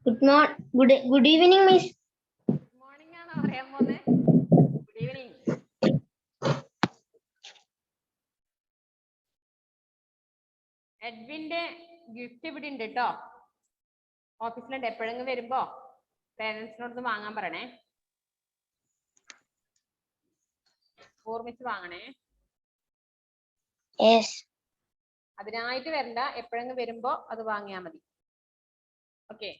Good evening, Miss. Morning ആണോ പറയാൻ പോന്നെ? Good evening. എഡ്വിന്റെ ഗിഫ്റ്റ് ഇവിടെ ഉണ്ട് കേട്ടോ. ഓഫീസിലുണ്ട്. എപ്പോഴെങ്കിലും വരുമ്പോ പേരൻസിനോട് വാങ്ങാൻ പറയണേ. ഓർമ്മിച്ച് വാങ്ങണേ. Yes. അതിനായിട്ട് വരണ്ട, എപ്പോഴെങ്കിലും വരുമ്പോ അത് വാങ്ങിയാ മതി. ഓക്കെ.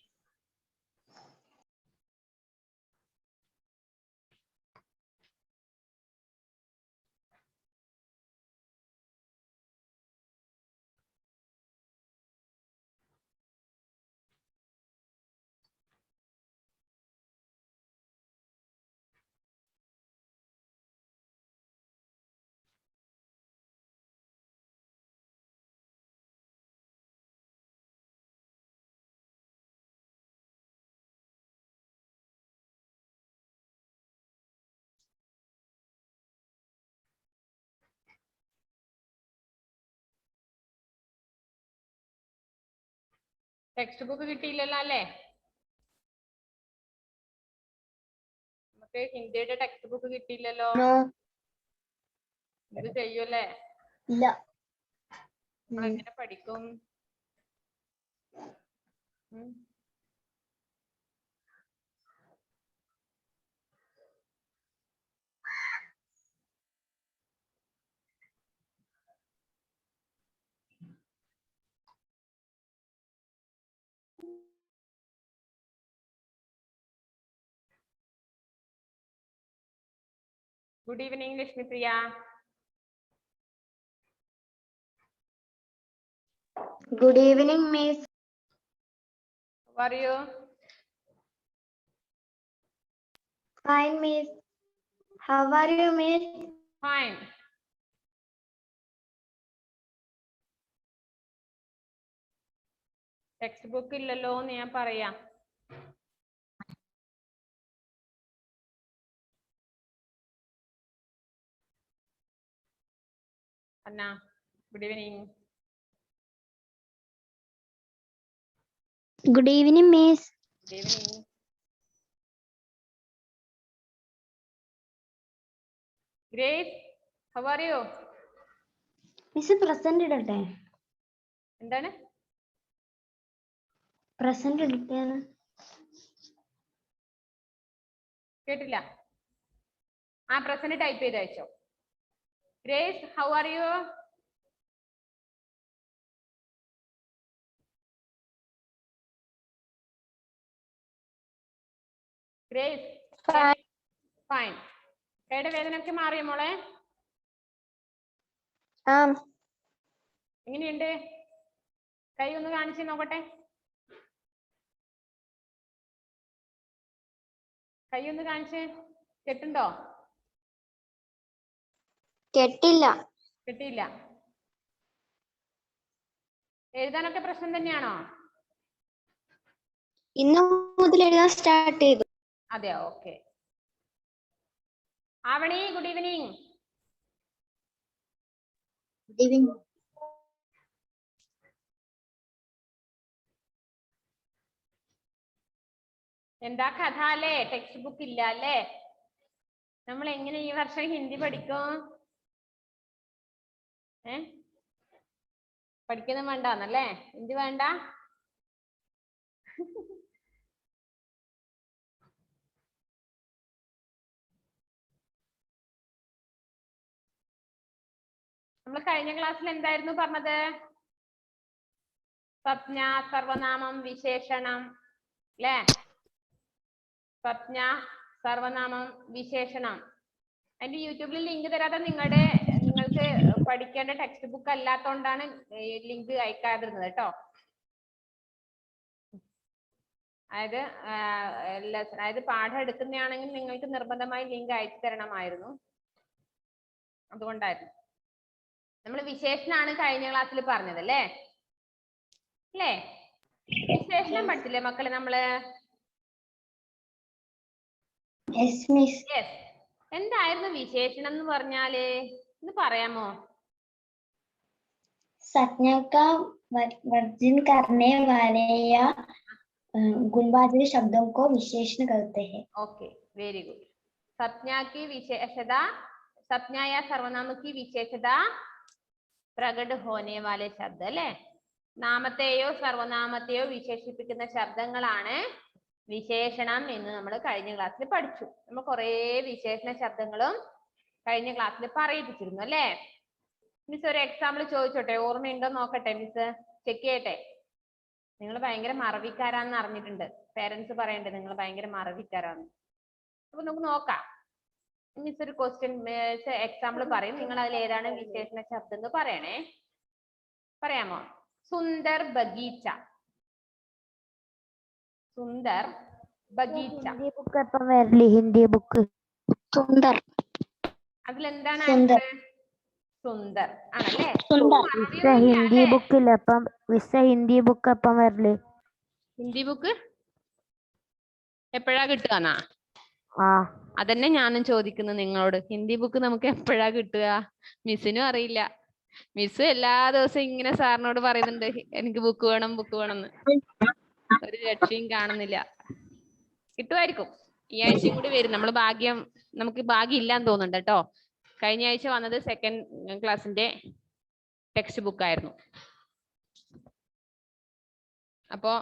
ടെക്സ്റ്റ് ബുക്ക് കിട്ടിയില്ലല്ലോ അല്ലേ? നമുക്ക് ഹിന്ദിയുടെ ടെക്സ്റ്റ് ബുക്ക് കിട്ടിയില്ലല്ലോ. No. ഇത് ചെയ്യൂല്ലേ? ഇല്ല. നമ്മൾ എങ്ങനെ പഠിക്കും? Good evening, Lakshmi Priya. Good evening, Miss. How are you? Fine, Miss. How are you, Miss? Fine. Text book ഇല്ലല്ലോ എന്ന് ഞാൻ പറയാം. Anna, good evening. Good evening, Miss. Good evening. Grace, how are you? Miss present ഇടട്ടെ? എന്താണ്? Present ഇടട്ടെന്ന്. കേട്ടില്ല. ആ present type ചെയ്ത് അയച്ചോ. Grace, how are you? Grace, fine. കൈയുടെ വേദനയൊക്കെ മാറിയോ മോളെ? എങ്ങനെയുണ്ട്? കൈ ഒന്ന് കാണിച്ച് നോക്കട്ടെ. കൈ ഒന്ന് കാണിച്ച്. കെട്ടുണ്ടോ? കെട്ടില്ല. കെട്ടിയില്ല. എഴുതാനൊക്കെ പ്രശ്നം തന്നെയാണോ? ഇന്ന് മുതൽ എഴുതാൻ സ്റ്റാർട്ട് ചെയ്തു. അതെയോ? Okay. Avani, good evening. Good evening. എന്താ കഥ അല്ലേ? ടെക്സ്റ്റ് ബുക്ക് ഇല്ല അല്ലേ? നമ്മൾ എങ്ങനെ ഈ വർഷം ഹിന്ദി പഠിക്കും? പഠിക്കുന്ന വേണ്ടാന്നല്ലേ? ഹിന്ദി വേണ്ട? നമ്മൾ കഴിഞ്ഞ ക്ലാസ്സിൽ എന്തായിരുന്നു പറഞ്ഞത്? സംജ്ഞ, സർവനാമം, വിശേഷണം അല്ലേ? സംജ്ഞ, സർവനാമം, വിശേഷണം. അതിന്റെ യൂട്യൂബിൽ ലിങ്ക് തരാതെ നിങ്ങൾക്ക് പഠിക്കേണ്ട ടെക്സ്റ്റ് ബുക്ക് അല്ലാത്തോണ്ടാണ് ലിങ്ക് അയക്കാതിരുന്നത് കേട്ടോ. അതായത് പാഠം എടുക്കുന്നതാണെങ്കിൽ നിങ്ങൾക്ക് നിർബന്ധമായി ലിങ്ക് അയച്ചു തരണമായിരുന്നു. അതുകൊണ്ടായിരുന്നു. നമ്മൾ വിശേഷണമാണ് കഴിഞ്ഞ ക്ലാസ്സിൽ പറഞ്ഞത് അല്ലേ? വിശേഷണം പഠിച്ചില്ലേ മക്കളെ നമ്മള്? എന്തായിരുന്നു വിശേഷണം എന്ന് പറഞ്ഞാല്? ഇത് പറയാമോ? संज्ञा का वर्जन करने वाले या गुणवाचक शब्दों को विशेषण कहते हैं। Okay, very good. संज्ञा की विशेषता, संज्ञा या सर्वनाम की विशेषता പ്രകട होने वाले ശബ്ദ അല്ലേ? നാമത്തെയോ സർവനാമത്തെയോ വിശേഷിപ്പിക്കുന്ന ശബ്ദങ്ങളാണ് വിശേഷണം എന്ന് നമ്മൾ കഴിഞ്ഞ ക്ലാസ്സിൽ പഠിച്ചു. നമ്മൾ കുറേ വിശേഷണ ശബ്ദങ്ങളും കഴിഞ്ഞ ക്ലാസ്സിൽ പറയിപ്പിച്ചിരുന്നു അല്ലേ? മിസ് ഒരു എക്സാമ്പിൾ ചോദിച്ചോട്ടെ, ഓർമ്മയുണ്ടോ നോക്കട്ടെ, മിസ് ചെക്ക് ചെയ്യട്ടെ. നിങ്ങൾ ഭയങ്കര മറവിക്കാരാന്ന് അറിഞ്ഞിട്ടുണ്ട്. പേരൻസ് പറയണ്ടേ നിങ്ങൾ ഭയങ്കര മറവിക്കാരാന്ന്. അപ്പൊ നമുക്ക് നോക്കാം. മിസ് ഒരു ക്വസ്റ്റ്യൻ എക്സാമ്പിൾ പറയും, നിങ്ങൾ അതിൽ ഏതാണ് വിശേഷണ ശബ്ദം എന്ന് പറയണേ. പറയാമോ? സുന്ദർ ബഗീച്ച. സുന്ദർ ബഗീച്ച. ഹിന്ദി ബുക്ക് എപ്പം വരಲಿ? ഹിന്ദി ബുക്ക് സുന്ദർ. അതിലെന്താണ്? സുന്ദർ. സുന്ദർ ആണല്ലേ? ഹിന്ദി ബുക്കിൽ അപ്പം ഹിന്ദി ബുക്ക് എപ്പം വരല്? ഹിന്ദി ബുക്ക് എപ്പോഴാ കിട്ടുക? ആ അതന്നെ ഞാനും ചോദിക്കുന്നത് നിങ്ങളോട്. ഹിന്ദി ബുക്ക് നമുക്ക് എപ്പോഴാ കിട്ടുക? മിസ്സിനും അറിയില്ല. മിസ് എല്ലാ ദിവസവും ഇങ്ങനെ സാറിനോട് പറയുന്നുണ്ട് എനിക്ക് ബുക്ക് വേണം ബുക്ക് വേണം എന്ന്. ഒരു രക്ഷയും കാണുന്നില്ല. കിട്ടുമായിരിക്കും. ഈ ആഴ്ചയും കൂടി വരും. നമുക്ക് ഭാഗ്യം ഇല്ലാന്ന് തോന്നുന്നുണ്ട് കേട്ടോ. കഴിഞ്ഞ ആഴ്ച വന്നത് 2nd ക്ലാസ്സിന്റെ ടെക്സ്റ്റ് ബുക്ക് ആയിരുന്നു. അപ്പോ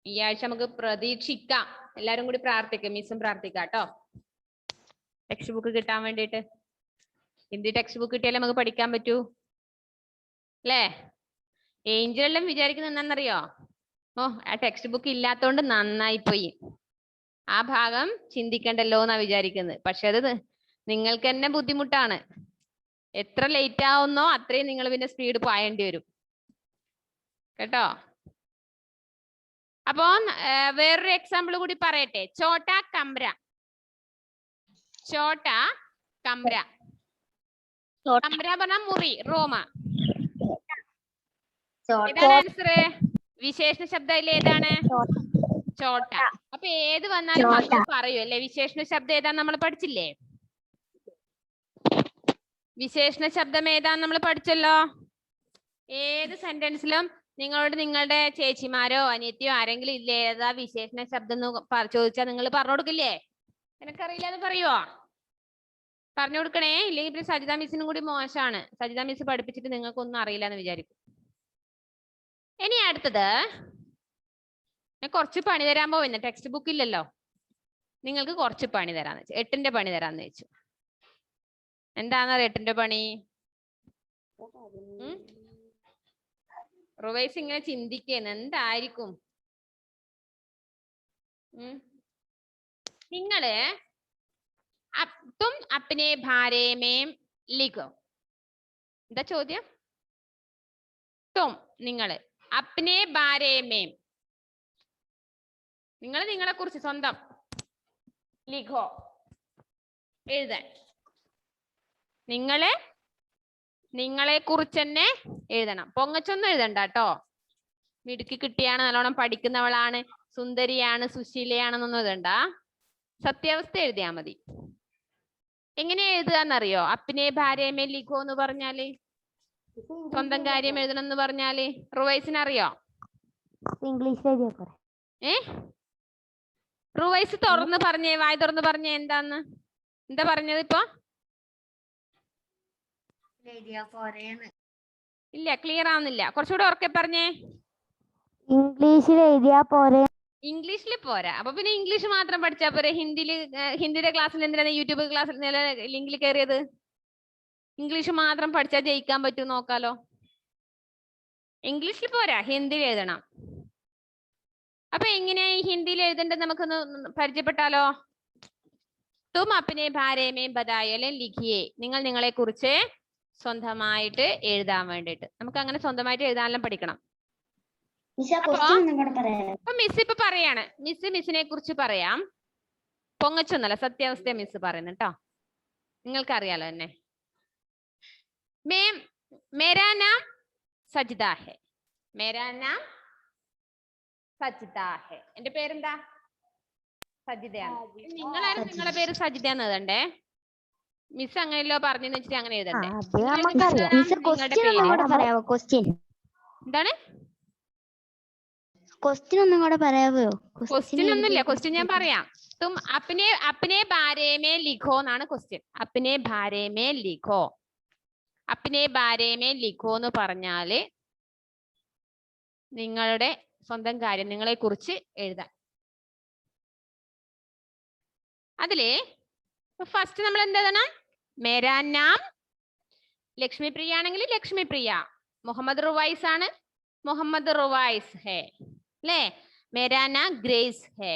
ഈ ആഴ്ച നമുക്ക് പ്രതീക്ഷിക്കാം. എല്ലാരും കൂടി പ്രാർത്ഥിക്കാം, മിസ്സും പ്രാർത്ഥിക്കാം കേട്ടോ, ടെക്സ്റ്റ് ബുക്ക് കിട്ടാൻ വേണ്ടിയിട്ട്. ഹിന്ദി ടെക്സ്റ്റ് ബുക്ക് കിട്ടിയാലേ നമുക്ക് പഠിക്കാൻ പറ്റൂ അല്ലേ? ഏഞ്ചൽ എല്ലാം വിചാരിക്കുന്നത് എന്താണെന്നറിയോ? ഓ, ആ ടെക്സ്റ്റ് ബുക്ക് ഇല്ലാത്തോണ്ട് നന്നായി പോയി, ആ ഭാഗം ചിന്തിക്കണ്ടല്ലോ എന്നാ വിചാരിക്കുന്നത്. പക്ഷെ അത് നിങ്ങൾക്ക് തന്നെ ബുദ്ധിമുട്ടാണ്. എത്ര ലേറ്റ് ആവുന്നോ അത്രയും നിങ്ങൾ പിന്നെ സ്പീഡ് പായേണ്ടി വരും കേട്ടോ. അപ്പോ വേറൊരു എക്സാമ്പിൾ കൂടി പറയട്ടെ. ചോട്ടാ കമ്ര. ചോട്ടാ കമ്ര. കമ്ര പറഞ്ഞ മുറി, റൂം. ഏതാണ് ആൻസർ? വിശേഷണ ശബ്ദം ഏതാണ്? ചോട്ട. അപ്പൊ ഏത് വന്നാലും നമ്മൾ പറയൂ അല്ലെ? വിശേഷണ ശബ്ദം ഏതാന്ന് നമ്മൾ പഠിച്ചില്ലേ? വിശേഷണ ശബ്ദം ഏതാന്ന് നമ്മൾ പഠിച്ചല്ലോ. ഏത് സെന്റൻസിലും നിങ്ങളോട് നിങ്ങളുടെ ചേച്ചിമാരോ അനിയത്തിയോ ആരെങ്കിലും ഇല്ലേ ഏതാ വിശേഷണ ശബ്ദം എന്ന് ചോദിച്ചാൽ നിങ്ങൾ പറഞ്ഞു കൊടുക്കില്ലേ? എനിക്കറിയില്ല എന്ന് പറയുവോ? പറഞ്ഞു കൊടുക്കണേ. ഇല്ലെങ്കിൽ പിന്നെ സജിത മിസ്സിനും കൂടി മോശമാണ്. സജിത മിസ് പഠിപ്പിച്ചിട്ട് നിങ്ങൾക്കൊന്നും അറിയില്ല എന്ന് വിചാരിക്കും. ഇനി അടുത്തത് ഞാൻ കുറച്ച് പണി തരാൻ പോകുന്ന. ടെക്സ്റ്റ് ബുക്ക് ഇല്ലല്ലോ, നിങ്ങൾക്ക് കുറച്ച് പണി തരാന്ന് വെച്ചു. 8ന്റെ പണി തരാന്ന് വെച്ചു. എന്താണെന്നറിയോ 8ന്റെ പണി? റിവൈസ് ഇങ്ങനെ ചിന്തിക്കുന്നു എന്തായിരിക്കും. നിങ്ങള് തും അപ്നെ ബാരേ മേം ലിഖോ. എന്താ ചോദ്യം? തും, നിങ്ങള് അപ്നെ ബാരേ മേം, നിങ്ങൾ നിങ്ങളെ കുറിച്ച് സ്വന്തം ലിഖോ, എഴുതാൻ. നിങ്ങളെ കുറിച്ച് തന്നെ എഴുതണം. പൊങ്ങച്ചൊന്നും എഴുതണ്ട കേട്ടോ. മിടുക്കി കിട്ടിയാണ്, നല്ലോണം പഠിക്കുന്നവളാണ്, സുന്ദരിയാണ്, സുശീലയാണെന്നൊന്നും എഴുതണ്ട. സത്യാവസ്ഥ എഴുതിയാ മതി. എങ്ങനെ എഴുതുകയെന്നറിയോ? അപ്നെ ഭാര്യമേ ലിഖോ എന്ന് പറഞ്ഞാല്, സ്വന്തം കാര്യം എഴുതണം എന്ന് പറഞ്ഞാല് റുവൈസിന് അറിയോ? ഇംഗ്ലീഷ് റുവൈസ് തുറന്ന് പറഞ്ഞേ, വായി തുറന്ന് പറഞ്ഞേ. എന്താ പറഞ്ഞത് ഇപ്പൊ? ഇല്ല, ക്ലിയർ ആവുന്നില്ല. കുറച്ചുകൂടെ ഉറക്കെ പറഞ്ഞേ. ഇംഗ്ലീഷിൽ എഴുതിയാ പോരെ? ഇംഗ്ലീഷിൽ പോരാ. അപ്പൊ പിന്നെ ഇംഗ്ലീഷ് മാത്രം പഠിച്ചാ പോരെ? ഹിന്ദിയുടെ ക്ലാസ്സിൽ എന്തിനാണ് യൂട്യൂബ് ക്ലാസ്സിൽ ലിങ്കിൽ കയറിയത്? ഇംഗ്ലീഷ് മാത്രം പഠിച്ചാൽ ജയിക്കാൻ പറ്റും നോക്കാലോ. ഇംഗ്ലീഷിൽ പോരാ, ഹിന്ദിയിൽ എഴുതണം. അപ്പൊ എങ്ങനെയാ ഹിന്ദിയിൽ എഴുതേണ്ടത് നമുക്കൊന്ന് പരിചയപ്പെട്ടാലോ? തും അപ്നെ ബാരേ മേം ബതായോ അല്ലെങ്കിൽ ലിഖിയേ. നിങ്ങൾ നിങ്ങളെ കുറിച്ച് സ്വന്തമായിട്ട് എഴുതാൻ വേണ്ടിയിട്ട്. നമുക്ക് അങ്ങനെ സ്വന്തമായിട്ട് എഴുതാനെല്ലാം പഠിക്കണം. അപ്പൊ മിസ് ഇപ്പൊ പറയാണ്, മിസ്സിനെ കുറിച്ച് പറയാം. പൊങ്ങച്ചൊന്നല്ല, സത്യാവസ്ഥ മിസ് പറയുന്നു കേട്ടോ. നിങ്ങൾക്കറിയാലോ എന്നെ. മേരാ നാം സജിദ ഹെ. മേരാ നാം സജിദ ഹെ. എന്റെ പേരെന്താ? സജിതയാണ്. നിങ്ങളാരും നിങ്ങളെ പേര് സജിത എന്ന് എഴുതണ്ടേ. മിസ് അങ്ങനെയല്ലോ പറഞ്ഞെന്ന് വെച്ചിട്ട് അങ്ങനെ എഴുതണ്ടേ. എന്താണ്? ക്വസ്റ്റ്യൻ ഒന്നും കൂടെ പറയാവോ? ക്വസ്റ്റ്യൻ ഒന്നുമില്ല, ക്വസ്റ്റ്യൻ ഞാൻ പറയാം. തും അപ്നെ ബാരേ മേ ലിഖോ എന്നാണ് ക്വസ്റ്റ്യൻ. അപ്നെ ബാരേ മേ ലിഖോ. അപ്നെ ബാരേ മേ ലിഖോ എന്ന് പറഞ്ഞാല് നിങ്ങളുടെ സ്വന്തം കാര്യം, നിങ്ങളെ കുറിച്ച് എഴുതാൻ. അതില് ഫസ്റ്റ് നമ്മൾ എന്ത് എഴുതണം? മേരാ നാം ലക്ഷ്മി പ്രിയ ആണെങ്കിൽ ലക്ഷ്മി പ്രിയ. മുഹമ്മദ് റുവൈസ് ആണ്, മുഹമ്മദ് റുവൈസ് ഹേ അല്ലേ? മേരാ നാം ഗ്രേസ് ഹേ,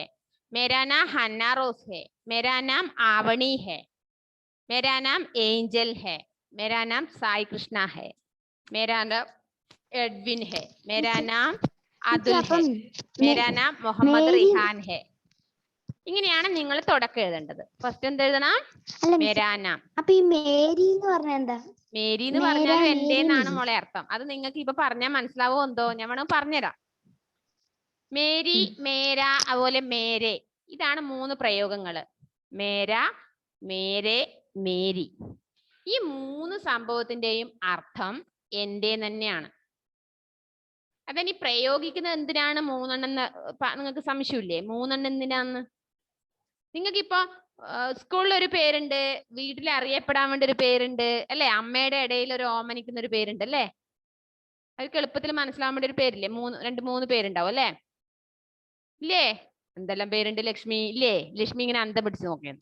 മേരാ നാം ഹന്ന റോസ് ഹേ, മേരാ നാം ആവണി ഹേ, മേരാ നാം ഏഞ്ചൽ ഹേ, മേരാ നാം സായി കൃഷ്ണ ഹേ, മേരാ നാം എഡ്വിൻ ഹേ, മേരാ നാം അതുൽ ഹേ, മേരാ നാം മുഹമ്മദ് റിഹാൻ ഹേ. ഇങ്ങനെയാണ് നിങ്ങൾ തുടക്കം എഴുതേണ്ടത്. ഫസ്റ്റ് എന്ത് എഴുതണം? മേരാ നാം. അപ്പൊ ഈ മേരി എന്ന് പറഞ്ഞാൽ എന്താ? മേരി എന്ന് പറഞ്ഞാലും എന്റെ എന്നാണ് മോളെ അർത്ഥം. അത് നിങ്ങൾക്ക് ഇപ്പൊ പറഞ്ഞാൽ മനസ്സിലാവോ എന്തോ, ഞാൻ വേണം പറഞ്ഞുതരാം. മേരി, മേര, അതുപോലെ മേരെ, ഇതാണ് 3 പ്രയോഗങ്ങള്. മേര, മേരെ, മേരി. ഈ 3 സംഭവത്തിന്റെയും അർത്ഥം എന്റെ തന്നെയാണ്. അതനി പ്രയോഗിക്കുന്നത് എന്തിനാണ് 3 എണ്ണം? നിങ്ങൾക്ക് സംശയമില്ലേ 3 എണ്ണം എന്തിനാന്ന്? നിങ്ങൾക്കിപ്പോ സ്കൂളിൽ ഒരു പേരുണ്ട്, വീട്ടിൽ അറിയപ്പെടാൻ വേണ്ടി ഒരു പേരുണ്ട് അല്ലെ? അമ്മയുടെ ഇടയിൽ ഒരു ഓമനിക്കുന്ന ഒരു പേരുണ്ട് അല്ലേ? അവർക്ക് എളുപ്പത്തിൽ മനസ്സിലാവാൻ വേണ്ടി ഒരു പേരില്ലേ? 2-3 പേരുണ്ടാവും അല്ലേ? ഇല്ലേ? എന്തെല്ലാം പേരുണ്ട്? ലക്ഷ്മി ഇല്ലേ? ലക്ഷ്മി ഇങ്ങനെ അന്തം പിടിച്ച് നോക്കിയത്.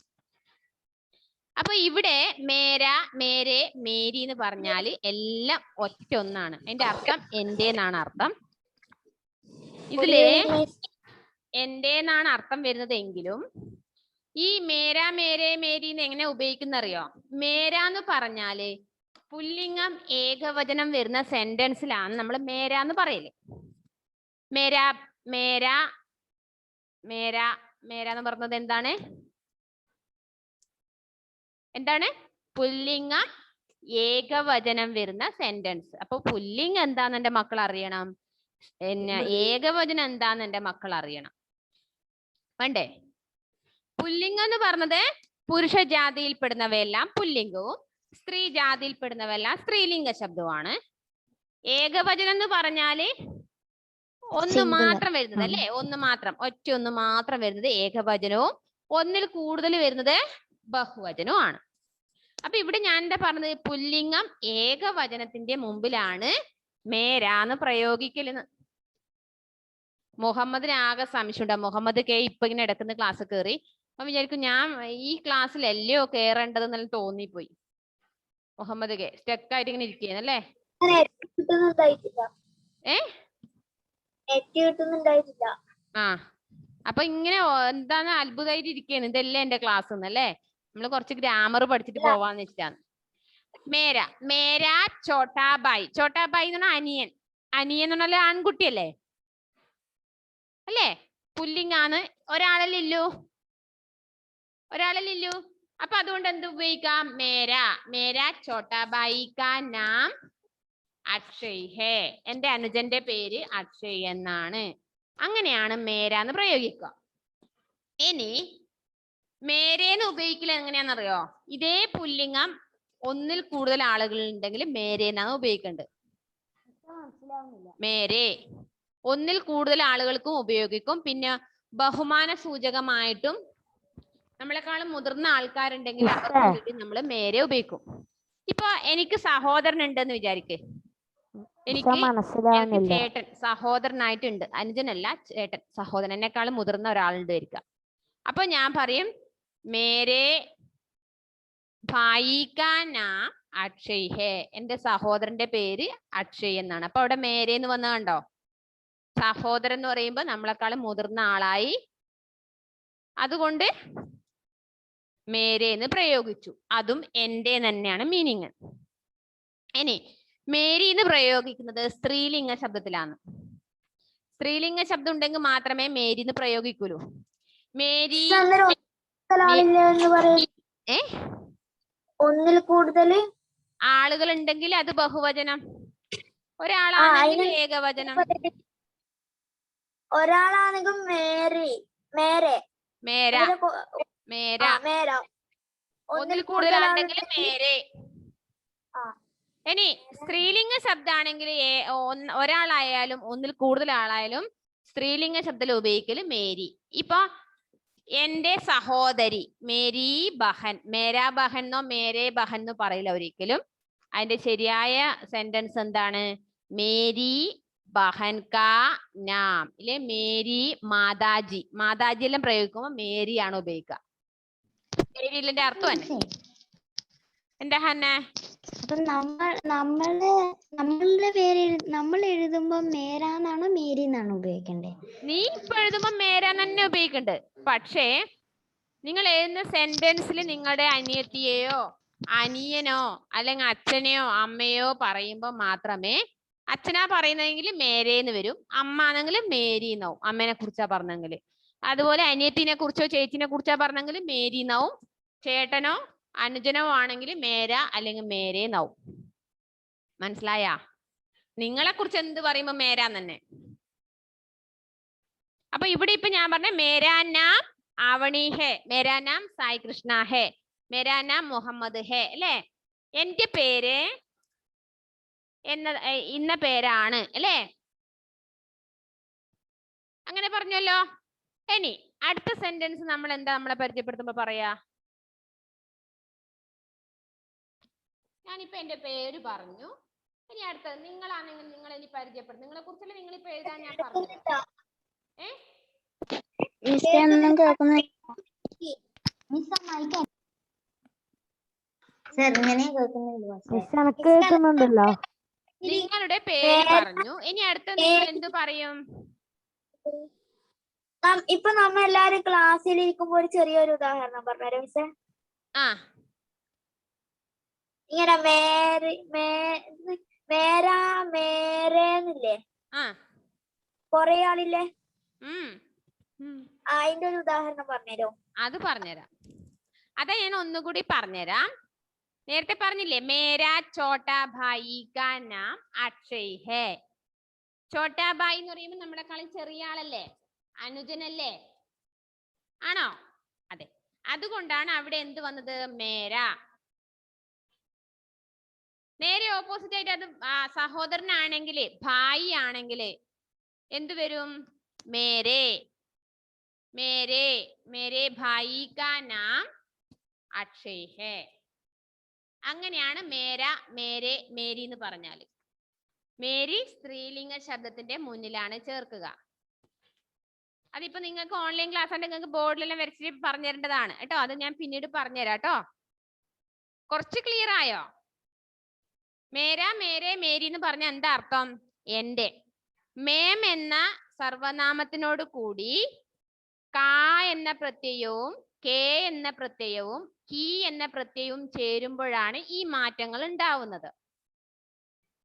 അപ്പൊ ഇവിടെ മേര, മേരെ, മേരി എന്ന് പറഞ്ഞാല് എല്ലാം ഒറ്റ ഒന്നാണ്. അതിന്റെ അർത്ഥം എന്റെ എന്നാണ് അർത്ഥം. ഇതില് എന്റെ എന്നാണ് അർത്ഥം വരുന്നത് എങ്കിലും ഈ മേര, മേരെ, മേരി എന്ന് എങ്ങനെ ഉപയോഗിക്കുന്ന അറിയോ? മേര എന്ന് പറഞ്ഞാല് പുല്ലിംഗം ഏകവചനം വരുന്ന സെന്റൻസിലാണ് നമ്മൾ മേര എന്ന് പറയല്. മേര, മേര, മേര, മേര എന്ന് പറഞ്ഞത് എന്താണ്? എന്താണ്? പുല്ലിംഗം ഏകവചനം വരുന്ന സെന്റൻസ്. അപ്പൊ പുല്ലിംഗം എന്താന്ന് എന്റെ മക്കൾ അറിയണം, ഏകവചനം എന്താന്ന് എന്റെ മക്കൾ അറിയണം. വേണ്ടേ? പുല്ലിംഗം എന്ന് പറഞ്ഞത് പുരുഷ ജാതിയിൽപ്പെടുന്നവയെല്ലാം പുല്ലിംഗവും സ്ത്രീ ജാതിയിൽപ്പെടുന്നവയെല്ലാം സ്ത്രീലിംഗ ശബ്ദവുമാണ്. ഏകവചനം എന്ന് പറഞ്ഞാല് ഒന്ന് മാത്രം വരുന്നത് അല്ലേ? ഒന്ന് മാത്രം, ഒറ്റ ഒന്ന് മാത്രം വരുന്നത് ഏകവചനവും, ഒന്നിൽ കൂടുതൽ വരുന്നത് ബഹുവചനവുമാണ്. അപ്പൊ ഇവിടെ ഞാൻ എന്താ പറഞ്ഞത്? പുല്ലിംഗം ഏകവചനത്തിന്റെ മുമ്പിലാണ് മേരാന്ന് പ്രയോഗിക്കലെന്ന്. മുഹമ്മദിന് ആകെ സംശയമുണ്ട്. മുഹമ്മദ് കെ ഇപ്പൊ ഇങ്ങനെ ഇടക്കുന്ന ക്ലാസ് കയറി അപ്പൊ വിചാരിക്കും ഞാൻ ഈ ക്ലാസ്സിലല്ലയോ കയറേണ്ടത് എന്നെല്ലാം തോന്നിപ്പോയി. മുഹമ്മദ് കെ സ്റ്റക്കായിട്ട് ഇങ്ങനെ ഇരിക്കുകയെന്നല്ലേ? ആ അപ്പൊ ഇങ്ങനെ എന്താണ് അത്ഭുതമായിട്ട് ഇരിക്കുകയാണ്, ഇതല്ലേ എന്റെ ക്ലാസ് എന്നല്ലേ? നമ്മൾ കുറച്ച് ഗ്രാമർ പഠിച്ചിട്ട് പോവാന്ന് വെച്ചിട്ടാണ്. മേര, മേര ചോട്ടാബായി. ചോട്ടാബായി എന്ന് പറഞ്ഞാൽ അനിയൻ. അനിയൻ എന്ന് പറഞ്ഞാൽ ആൺകുട്ടിയല്ലേ? അല്ലേ? പുല്ലിംഗാണ്. ഒരാളല്ലില്ലു, ഒരാളല്ലില്ലു. അപ്പൊ അതുകൊണ്ട് എന്ത് ഉപയോഗിക്കാം? മേര. മേര ചോട്ടാബായി കാ നാം അക്ഷയ് ഹേ. എന്റെ അനുജന്റെ പേര് അക്ഷയ് എന്നാണ്. അങ്ങനെയാണ് മേര എന്ന് പ്രയോഗിക്കുക. ഇനി മേരേന്ന് ഉപയോഗിക്കൽ എങ്ങനെയാണെന്നറിയോ? ഇതേ പുല്ലിംഗം ഒന്നിൽ കൂടുതൽ ആളുകൾ ഉണ്ടെങ്കിൽ മേരേന്നാണ് ഉപയോഗിക്കേണ്ടത്. മേരേ ഒന്നിൽ കൂടുതൽ ആളുകൾക്കും ഉപയോഗിക്കും. പിന്നെ ബഹുമാന സൂചകമായിട്ടും നമ്മളെക്കാളും മുതിർന്ന ആൾക്കാരുണ്ടെങ്കിൽ അവർക്ക് വേണ്ടി നമ്മൾ മേരെ ഉപയോഗിക്കും. ഇപ്പൊ എനിക്ക് സഹോദരൻ ഉണ്ടെന്ന് വിചാരിക്കേ, എനിക്ക് ചേട്ടൻ സഹോദരനായിട്ടുണ്ട്, അനുജനല്ല ചേട്ടൻ, സഹോദരൻ, എന്നെക്കാളും മുതിർന്ന ഒരാളുണ്ട് വരിക. അപ്പൊ ഞാൻ പറയും മേരെ ഭായി കാ നാം അക്ഷയ് ഹേ. എന്റെ സഹോദരന്റെ പേര് അക്ഷയ് എന്നാണ്. അപ്പൊ അവിടെ മേരെ എന്ന് വന്ന കണ്ടോ? സഹോദരൻ എന്ന് പറയുമ്പോ നമ്മളെക്കാളും മുതിർന്ന ആളായി, അതുകൊണ്ട് മേരെ എന്ന് പ്രയോഗിച്ചു. അതും എന്റെ തന്നെയാണ് മീനിങ്. ഇനി മേരി എന്ന് പ്രയോഗിക്കുന്നത് സ്ത്രീലിംഗ ശബ്ദത്തിലാണ്. സ്ത്രീലിംഗ ശബ്ദം ഉണ്ടെങ്കിൽ മാത്രമേ മേരി എന്ന് പ്രയോഗിക്കുള്ളൂ. മേരി ഒന്നിൽ കൂടുതൽ ആളുകൾ ഉണ്ടെങ്കിൽ അത് ബഹുവചനം, ഒരാളാണെങ്കിൽ ഏകവചനം. ഒരാളാണെങ്കിൽ മേരി, മേരെ, മേര, മേര. ഒന്നിൽ കൂടുതൽ ആളുണ്ടെങ്കിൽ മേരെ. ഇനി സ്ത്രീലിംഗ ശബ്ദാണെങ്കിൽ ഒരാളായാലും ഒന്നിൽ കൂടുതൽ ആളായാലും സ്ത്രീലിംഗ ശബ്ദത്തിൽ ഉപയോഗിക്കല് മേരി. ഇപ്പൊ എന്റെ സഹോദരി മേരി ബഹൻ, മേരാ ബഹൻ എന്നോ മേരേ ബഹൻ എന്നോ പറയില്ല ഒരിക്കലും. അതിന്റെ ശരിയായ സെന്റൻസ് എന്താണ്? മേരി ബഹൻ കാ നാം ഇല്ലേ, മേരി മാതാജി. മാതാജി എല്ലാം പ്രയോഗിക്കുമ്പോൾ മേരി ആണ് ഉപയോഗിക്കുക. മേരിയിലെ അർത്ഥം തന്നെ എന്താ ഹന്നെ? അപ്പൊ നമ്മളുടെ പേര് നമ്മൾ എഴുതുമ്പോ മേരാന്നാണോ മേരി എന്നാണോ ഉപയോഗിക്കണ്ടേ? നീ ഇപ്പൊ എഴുതുമ്പോ മേരാ തന്നെ ഉപയോഗിക്കണ്ട്. പക്ഷേ നിങ്ങൾ എഴുതുന്ന സെന്റൻസിൽ നിങ്ങളുടെ അനിയത്തിയെയോ അനിയനോ അല്ലെങ്കിൽ അച്ഛനെയോ അമ്മയോ പറയുമ്പോ മാത്രമേ, അച്ഛനാ പറയുന്നതെങ്കിൽ മേരേന്ന് വരും, അമ്മ ആണെങ്കിൽ മേരി എന്നാവും, അമ്മേനെ കുറിച്ചാ പറഞ്ഞെങ്കിൽ. അതുപോലെ അനിയത്തിനെ കുറിച്ചോ ചേച്ചിനെ കുറിച്ചാ പറഞ്ഞെങ്കിൽ മേരി എന്നാവും, ചേട്ടനോ അനുജനോ ആണെങ്കിൽ മേര അല്ലെങ്കിൽ മേരേ എന്നാവും. മനസ്സിലായ? നിങ്ങളെ കുറിച്ച് എന്ത് പറയുമ്പോ മേരാന്ന് തന്നെ. അപ്പൊ ഇവിടെ ഇപ്പൊ ഞാൻ പറഞ്ഞ മേരാ നാം ആവണി ഹെ, മേരാ നാം സായി കൃഷ്ണ ഹെ, മേരാ നാം മുഹമ്മദ് ഹെ അല്ലേ? എന്റെ പേര് ഇന്ന പേരാണ് അല്ലേ? അങ്ങനെ പറഞ്ഞല്ലോ. ഇനി അടുത്ത സെന്റൻസ് നമ്മൾ എന്താ നമ്മളെ പരിചയപ്പെടുത്തുമ്പോ പറയാ? ഞാനിപ്പോ എന്റെ പേര് പറഞ്ഞു. ഇനി അടുത്തത് നിങ്ങളാണെങ്കിൽ നിങ്ങൾ ഇനി പരിചയപ്പെടുത്തും. നിങ്ങളെ കുറിച്ചല്ലേ നിങ്ങൾ ഇപ്പൊ എഴുതാൻ ഞാൻ പറഞ്ഞത്. കേൾക്കുന്നുണ്ടല്ലോ. നിങ്ങളുടെ പേര് പറഞ്ഞു. ഇനി അടുത്ത നിങ്ങൾ എന്ത് പറയും? ഇപ്പൊ നമ്മ എല്ലാരും ക്ലാസ്സിൽ ഇരിക്കുമ്പോ ഒരു ചെറിയൊരു ഉദാഹരണം പറഞ്ഞുതരാം മിസ്സേ. ആ, ഇങ്ങനെ മേരാ മേരേന്നില്ലേ, കൊറേ ആളില്ലേ, അതിന്റെ ഒരു ഉദാഹരണം പറഞ്ഞുതരോ? അത് പറഞ്ഞുതരാം. അതാ ഞാൻ ഒന്നുകൂടി പറഞ്ഞുതരാം. നേരത്തെ പറഞ്ഞില്ലേ, മേരാ ചോട്ടാ ഭായി കാ നാം അക്ഷയ് ഹേ. ചോട്ടാ ഭായി എന്ന് പറയുമ്പോൾ നമ്മളെക്കാളും ചെറിയ ആളല്ലേ, അനുജനല്ലേ, ആണോ? അതെ. അതുകൊണ്ടാണ് അവിടെ എന്ത് വന്നത്? മേരാ. നേരെ ഓപ്പോസിറ്റ് ആയിട്ട് അത് സഹോദരനാണെങ്കിൽ, ഭായി ആണെങ്കിൽ എന്ത് വരും? മേരേ. മേരേ മേരേ ഭായി കാ നാം അക്ഷയ് ഹേ. അങ്ങനെയാണ് മേര, മേരെ, മേരി എന്ന് പറഞ്ഞാല്. മേരി സ്ത്രീലിംഗ ശബ്ദത്തിന്റെ മുന്നിലാണ് ചേർക്കുക. അതിപ്പോ നിങ്ങൾക്ക് ഓൺലൈൻ ക്ലാസ് ആയിട്ട് നിങ്ങൾക്ക് ബോർഡിലെല്ലാം വരച്ചിട്ട് പറഞ്ഞു തരേണ്ടതാണ് കേട്ടോ. അത് ഞാൻ പിന്നീട് പറഞ്ഞുതരാം കേട്ടോ. കുറച്ച് ക്ലിയർ ആയോ? മേര, മേരെ, മേരി എന്ന് പറഞ്ഞ എന്താ അർത്ഥം? എന്റെ. മേം എന്ന സർവനാമത്തിനോട് കൂടി കാ എന്ന പ്രത്യയവും കെ എന്ന പ്രത്യയവും കി എന്ന പ്രത്യയവും ചേരുമ്പോഴാണ് ഈ മാറ്റങ്ങൾ ഉണ്ടാവുന്നത്.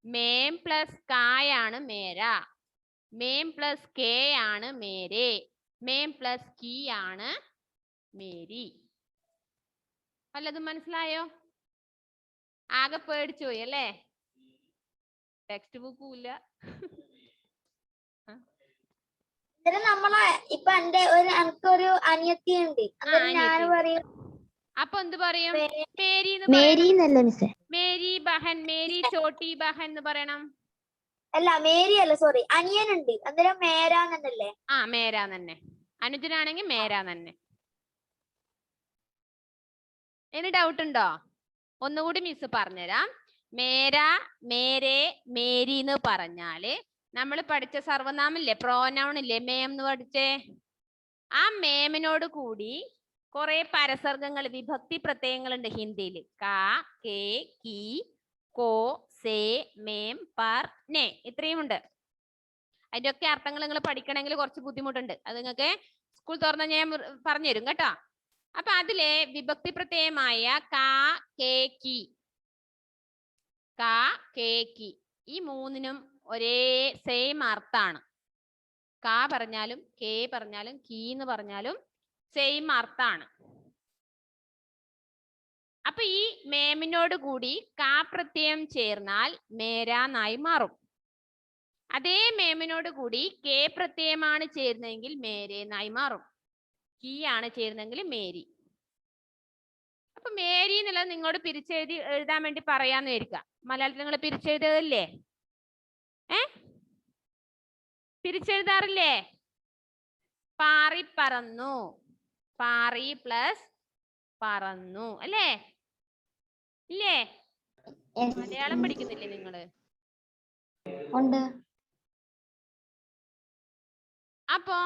മേം പ്ലസ് കായാണ് മേര, മേം പ്ലസ് കെ ആണ് മേരെ, മേം പ്ലസ് കി ആണ് മേരി. വല്ലതും മനസ്സിലായോ? ആകെ പേടിച്ചു പോയി അല്ലേ? ടെക്സ്റ്റ് ബുക്കും ഇല്ല. നമ്മളെ ഇപ്പൊ എനിക്കൊരു അനിയത്തി ഉണ്ട്. ഞാൻ പറയും അപ്പൊ എന്ത് പറയും? മേരി ബഹൻ, മേരി ചോട്ടി ബഹൻ എന്ന് പറയണം. അല്ല മേരി അല്ല, സോറി, അനിയനുണ്ട്. അന്നേരം മേരാന്നല്ലേ? ആ, മേരാ തന്നെ. അനുജനാണെങ്കിൽ മേരാ തന്നെ. ഇനി ഡൗട്ട് ഉണ്ടോ? ഒന്നുകൂടി മിസ് പറഞ്ഞുതരാം. മേരാ, മേരെ, മേരി എന്ന് പറഞ്ഞാല് നമ്മൾ പഠിച്ച സർവനാമില്ലേ, പ്രോനൗൺ ഇല്ലേ, മേം എന്ന് പഠിച്ചേ. ആ മേമിനോട് കൂടി കുറെ പരസർഗങ്ങൾ, വിഭക്തി പ്രത്യയങ്ങൾ ഉണ്ട് ഹിന്ദിയിൽ. കാ, കെ, കി, കോ, സേ, മേം, പർ, നെ, ഇത്രയും ഉണ്ട്. അതിന്റെ ഒക്കെ അർത്ഥങ്ങൾ നിങ്ങൾ പഠിക്കണമെങ്കിൽ കുറച്ച് ബുദ്ധിമുട്ടുണ്ട്. അത് നിങ്ങൾക്ക് സ്കൂൾ തുറന്ന ഞാൻ പറഞ്ഞു തരും കേട്ടോ. അപ്പൊ അതിലെ വിഭക്തി പ്രത്യയമായ കാ, കെ, കി, കാ, കെ, കി, ഈ മൂന്നിനും ഒരേ സെയിം അർത്ഥാണ്. കാ പറഞ്ഞാലും കെ പറഞ്ഞാലും കി എന്ന് പറഞ്ഞാലും സെയിം അർത്ഥാണ്. അപ്പൊ ഈ മേമിനോട് കൂടി കാ പ്രത്യയം ചേർന്നാൽ മേരാന്നായി മാറും. അതേ മേമിനോട് കൂടി കെ പ്രത്യയമാണ് ചേരുന്നതെങ്കിൽ മേരേന്നായി മാറും. കി ആണ് ചേരുന്നതെങ്കിൽ മേരി. അപ്പൊ മേരി എന്നുള്ളത് നിങ്ങളോട് പിരിച്ചെഴുതി എഴുതാൻ വേണ്ടി പറയാന്ന് വരിക. മലയാളത്തിൽ നിങ്ങൾ പിരിച്ചെഴുതല്ലേ? തിരിച്ചെഴുതാറില്ലേ? പാറിപ്പറന്നു. പാറി പ്ലസ് പറന്നു അല്ലേ? ഇല്ലേ? മലയാളം പഠിക്കുന്നില്ലേ നിങ്ങള്? ഉണ്ട്. അപ്പോ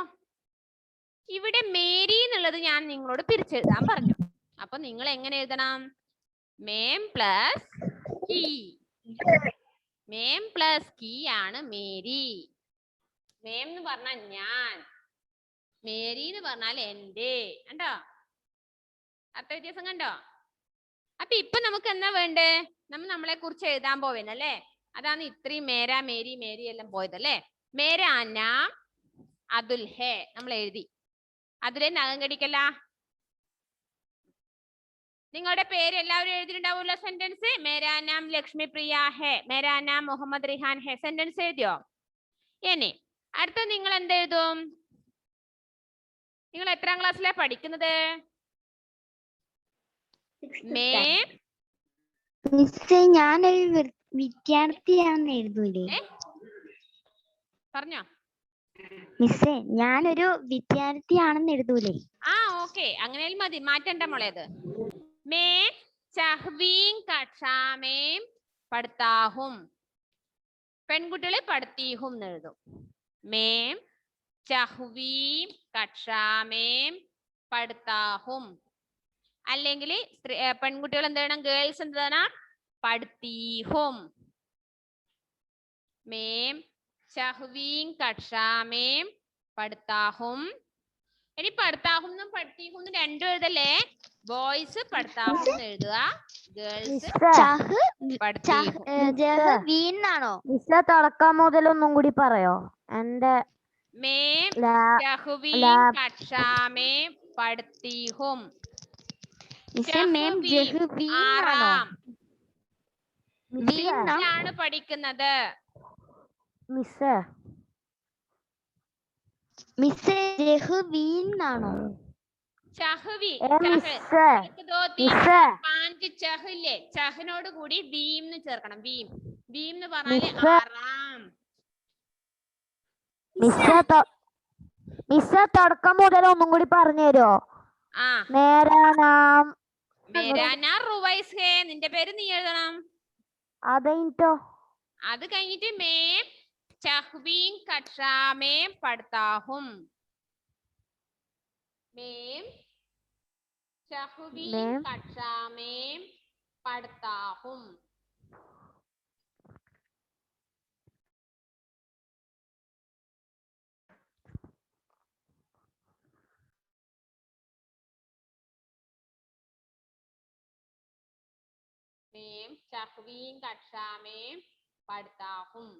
ഇവിടെ മേരി എന്നുള്ളത് ഞാൻ നിങ്ങളോട് പിരിച്ചെഴുതാൻ പറഞ്ഞു. അപ്പൊ നിങ്ങൾ എങ്ങനെ എഴുതണം? മേം പ്ലസ് കീ. മേം പ്ലസ് കീ ആണ് മേരി. മേം എന്ന് പറഞ്ഞാൽ ഞാൻ, മേരി എന്ന് പറഞ്ഞാൽ എന്റെ. കണ്ടോ അർത്ഥ വ്യത്യാസം കണ്ടോ? അപ്പൊ ഇപ്പൊ നമുക്ക് എന്താ വേണ്ടേ? നമ്മളെ കുറിച്ച് എഴുതാൻ പോവേനല്ലേ? അതാണ് ഇത്രയും മേരാ മേരി മേരി എല്ലാം പോയതല്ലേ. മേരാ നാം അതുൽ ഹേ നമ്മൾ എഴുതി. അതുലെ നഖം കടിക്കല്ല. നിങ്ങളുടെ പേര് എല്ലാവരും എഴുതിയിട്ടുണ്ടാവുമല്ലോ സെന്റൻസ്. മേരാ നാം ലക്ഷ്മി പ്രിയ ഹേ, മേരാ നാം മുഹമ്മദ് റിഹാൻ ഹേ. സെന്റൻസ് എഴുതിയോ? ഇനി അടുത്ത നിങ്ങൾ എന്തെഴുതും? നിങ്ങൾ എത്രാം ക്ലാസ്സിലാണ് പഠിക്കുന്നത്? ഞാനൊരു വിദ്യാർത്ഥിയാണെന്ന് എഴുതൂലേ? പറഞ്ഞോ. മിസ്സേ ഞാനൊരു വിദ്യാർത്ഥിയാണെന്ന് എഴുതൂലേ? ആ ഓക്കെ, അങ്ങനെ മതി, മാറ്റണ്ട മോളേത്. മേ ചഹ്വീം കക്ഷാമേം പഠിത്താഹും. പെൺകുട്ടികളെ പഠിത്തീഹും എന്ന് എഴുതും. മേം ചഹ്വീം കക്ഷാമേം പഠിത്താഹും. അല്ലെങ്കിൽ പെൺകുട്ടികൾ എന്ത് വേണം? ഗേൾസ് എന്ത് വേണം? പഠിത്തീഹും. മേം ചഹ്വീം കക്ഷാമേം പഠിത്താഹും. ഇനി പഠിത്താഹും പഠിത്തീഹും രണ്ടും എഴുതല്ലേ. ബോയ്സ് പഠിത്താഹും എന്ന് എഴുതുക, ഗേൾസ് വീന്നാണോ? തുടക്കം മുതൽ ഒന്നും കൂടി പറയോ? എന്റെ മേം ചഹ്വീം കക്ഷാമേം പഠിത്തീഹും. ആറാം ാണ് പഠിക്കുന്നത്. മിസ്സേ ജഹ്വീന്നാണോ? ചഹ്വി ചഹില്ലേ, ചഹിനോട് കൂടി വീം എന്ന് ചേർക്കണം. വീം വീം എന്ന് പറഞ്ഞാല് ആറാം. മിസ്സേ തുടക്കം മുതൽ ഒന്നും കൂടി പറഞ്ഞു തരുമോ? റുവൈസ് ഹേ. നിന്റെ പേര് നീ എഴുതണം. അത് കഴിഞ്ഞിട്ട് മേം ചഹ്വീം കക്ഷാമേം പഠിത്താഹും. മേം ചഹ്വീം കക്ഷാമേം പഠിത്താഹും. മേം ചഹ്വീം കക്ഷാമേം പഠിത്താഹും.